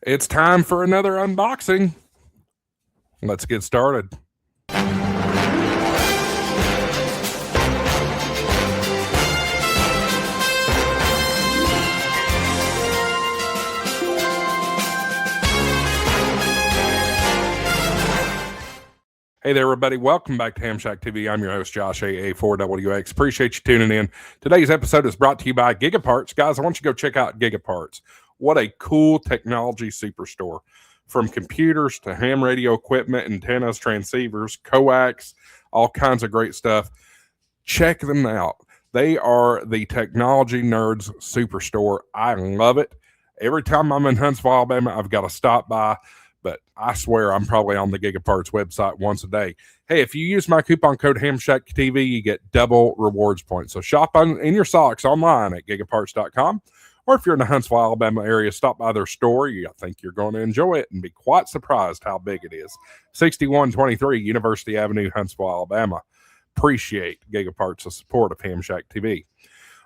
It's time for another unboxing. Let's get started. Hey there, everybody. Welcome back to HamShackTV. I'm your host, Josh, AA4WX. Appreciate you tuning in. Today's episode is brought to you by Gigaparts. Guys, I want you to go check out Gigaparts. What a cool technology superstore. From computers to ham radio equipment, antennas, transceivers, coax, all kinds of great stuff. Check them out. They are the technology nerds superstore. I love it. Every time I'm in Huntsville, Alabama, I've got to stop by. But I swear I'm probably on the Gigaparts website once a day. Hey, if you use my coupon code HamShackTV, you get double rewards points. So shop in your socks online at gigaparts.com. Or if you're in the Huntsville, Alabama area, stop by their store. I think you're going to enjoy it and be quite surprised how big it is. 6123 University Avenue, Huntsville, Alabama. Appreciate Gigaparts' support of HamShackTV.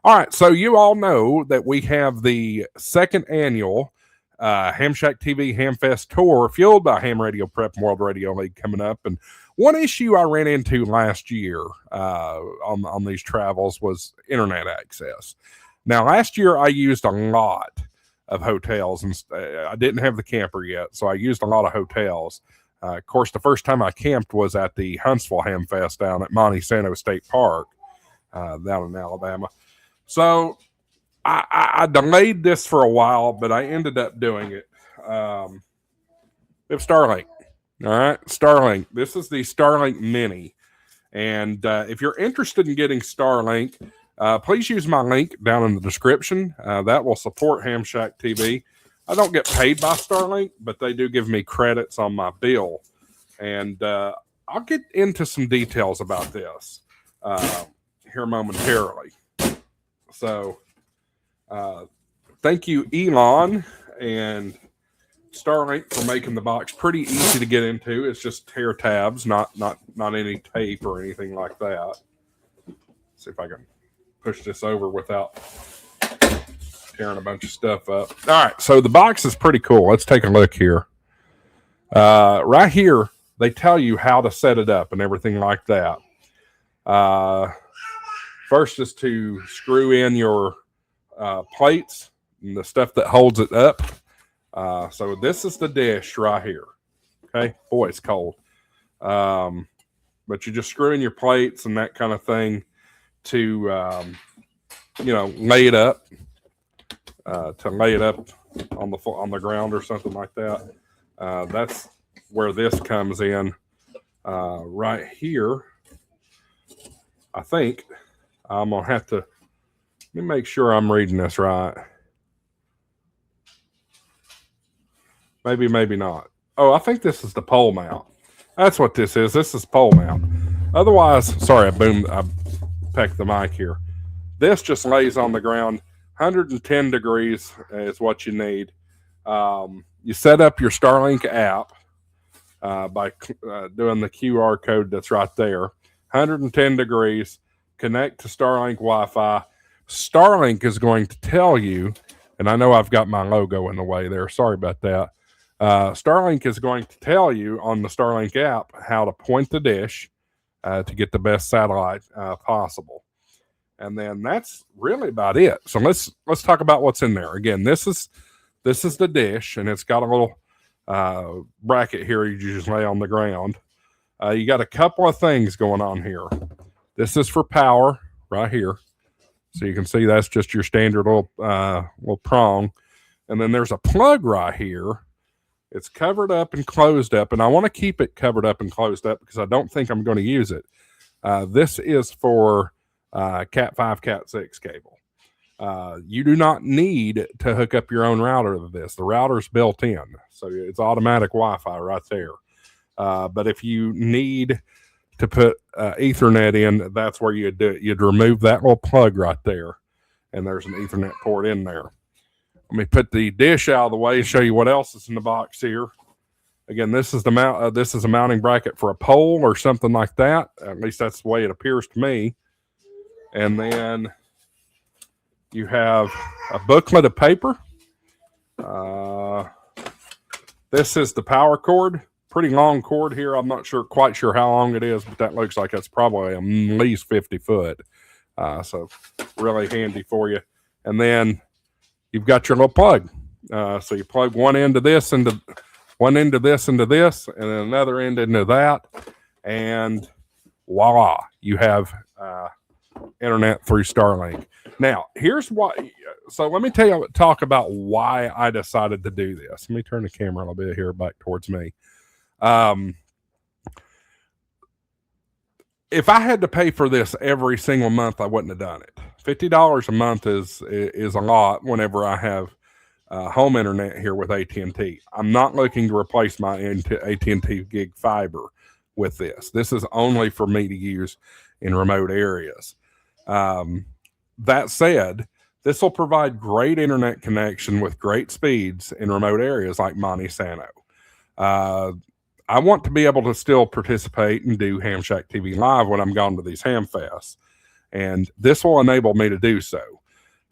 All right, so you all know that we have the second annual HamShackTV HamFest tour fueled by Ham Radio Prep and World Radio League coming up. And one issue I ran into last year on these travels was internet access. Now, last year I used a lot of hotels, and I didn't have the camper yet, so I used a lot of hotels. Of course, the first time I camped was at the Huntsville HamFest down at Monte Santo State Park down in Alabama. So I delayed this for a while, but I ended up doing it. We have Starlink. All right, Starlink. This is the Starlink Mini. And if you're interested in getting Starlink, please use my link down in the description. That will support HamShackTV. I don't get paid by Starlink, but they do give me credits on my bill. And I'll get into some details about this here momentarily. So thank you, Elon and Starlink, for making the box pretty easy to get into. It's just tear tabs, not any tape or anything like that. Let's see if I can push this over without tearing a bunch of stuff up. All right, so the box is pretty cool. Let's take a look here. Right here, they tell you how to set it up and everything like that. First is to screw in your plates and the stuff that holds it up. So this is the dish right here. Okay, boy, it's cold. But you just screw in your plates and that kind of thing to lay it up. On the ground or something like that. That's where this comes in. Right here, I think I'm gonna have to. Let me make sure I'm reading this right. Maybe not. Oh, I think this is the pole mount. That's what this is. This is pole mount. Otherwise, sorry, I pecked the mic here. This just lays on the ground. 110 degrees is what you need. You set up your Starlink app by doing the QR code that's right there. 110 degrees. Connect to Starlink Wi-Fi. Starlink is going to tell you, and I know I've got my logo in the way there. Sorry about that. Starlink is going to tell you on the Starlink app how to point the dish to get the best satellite possible. And then that's really about it. So let's talk about what's in there. Again, this is the dish, and it's got a little bracket here you just lay on the ground. You got a couple of things going on here. This is for power right here. So you can see that's just your standard little prong. And then there's a plug right here. It's covered up and closed up, and I want to keep it covered up and closed up because I don't think I'm going to use it. This is for Cat 5, Cat 6 cable. You do not need to hook up your own router to this. The router's built in, so it's automatic Wi-Fi right there. But if you need to put Ethernet in, that's where you'd do it. You'd remove that little plug right there, and there's an Ethernet port in there. Let me put the dish out of the way and show you what else is in the box here. Again, this is the mount. This is a mounting bracket for a pole or something like that. At least that's the way it appears to me. And then you have a booklet of paper. This is the power cord. Pretty long cord here. I'm not quite sure how long it is, but that looks like it's probably at least 50 foot. So really handy for you. And then you've got your little plug. So you plug one end of this into this, and then another end into that, and voila, you have internet through Starlink. Now, here's why. So let me talk about why I decided to do this. Let me turn the camera a little bit here back towards me. If I had to pay for this every single month, I wouldn't have done it. $50 a month is a lot whenever I have home internet here with AT&T. I'm not looking to replace my AT&T gig fiber with this. This is only for me to use in remote areas. That said, this will provide great internet connection with great speeds in remote areas like Monte Sano. I want to be able to still participate and do HamShackTV Live when I'm gone to these ham fests, and this will enable me to do so.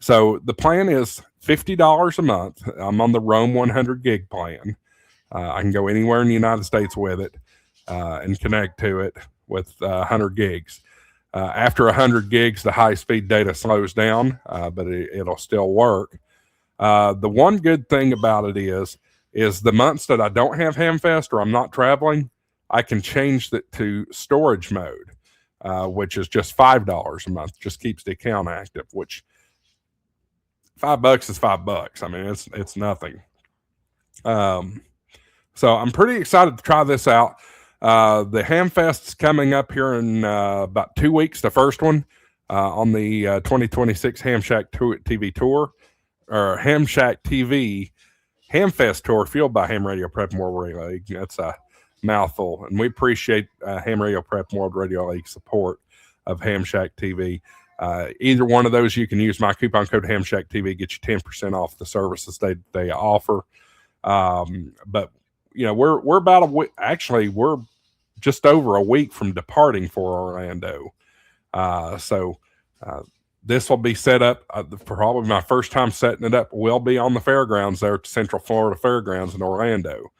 So the plan is $50 a month. I'm on the Roam 100 gig plan. I can go anywhere in the United States with it and connect to it with 100 gigs. After 100 gigs, the high-speed data slows down, but it'll still work. The one good thing about it is the months that I don't have HamFest or I'm not traveling, I can change it to storage mode, which is just $5 a month. Just keeps the account active, which $5 is $5. I mean, it's nothing. So I'm pretty excited to try this out. The HamFest's coming up here in about 2 weeks, the first one, on the 2026 HamShackTV tour, or HamShackTV HamFest tour, fueled by Ham Radio Prep and World Radio League. That's a mouthful, and we appreciate Ham Radio Prep and World Radio League support of HamShackTV. Either one of those, you can use my coupon code HamShackTV, get you 10% off the services they offer. But you know, we're about a week. Actually, we're just over a week from departing for Orlando. So this will be set up. Probably my first time setting it up will be on the fairgrounds there at Central Florida Fairgrounds in Orlando.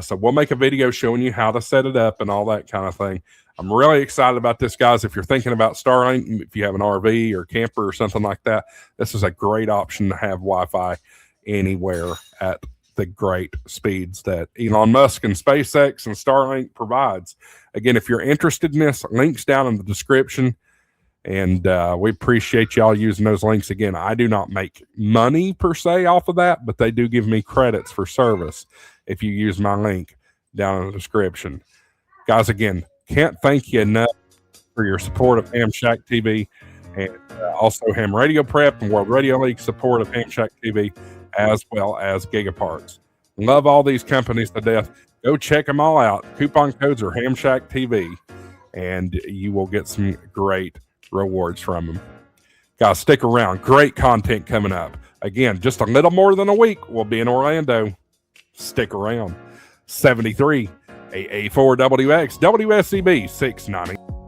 So we'll make a video showing you how to set it up and all that kind of thing. I'm really excited about this, guys. If you're thinking about Starlink, if you have an RV or camper or something like that, this is a great option to have Wi-Fi anywhere at the great speeds that Elon Musk and SpaceX and Starlink provides. Again, if you're interested in this, links down in the description, and we appreciate y'all using those links. Again, I do not make money per se off of that, but they do give me credits for service if you use my link down in the description. Guys, again, can't thank you enough for your support of HamShackTV, and also Ham Radio Prep and World Radio League support of HamShackTV, as well as Gigaparts. Love all these companies to death. Go check them all out. Coupon codes are HamShackTV, and you will get some great rewards from them. Guys, stick around. Great content coming up. Again, just a little more than a week, we'll be in Orlando. Stick around. 73 AA4WX WSCB 690.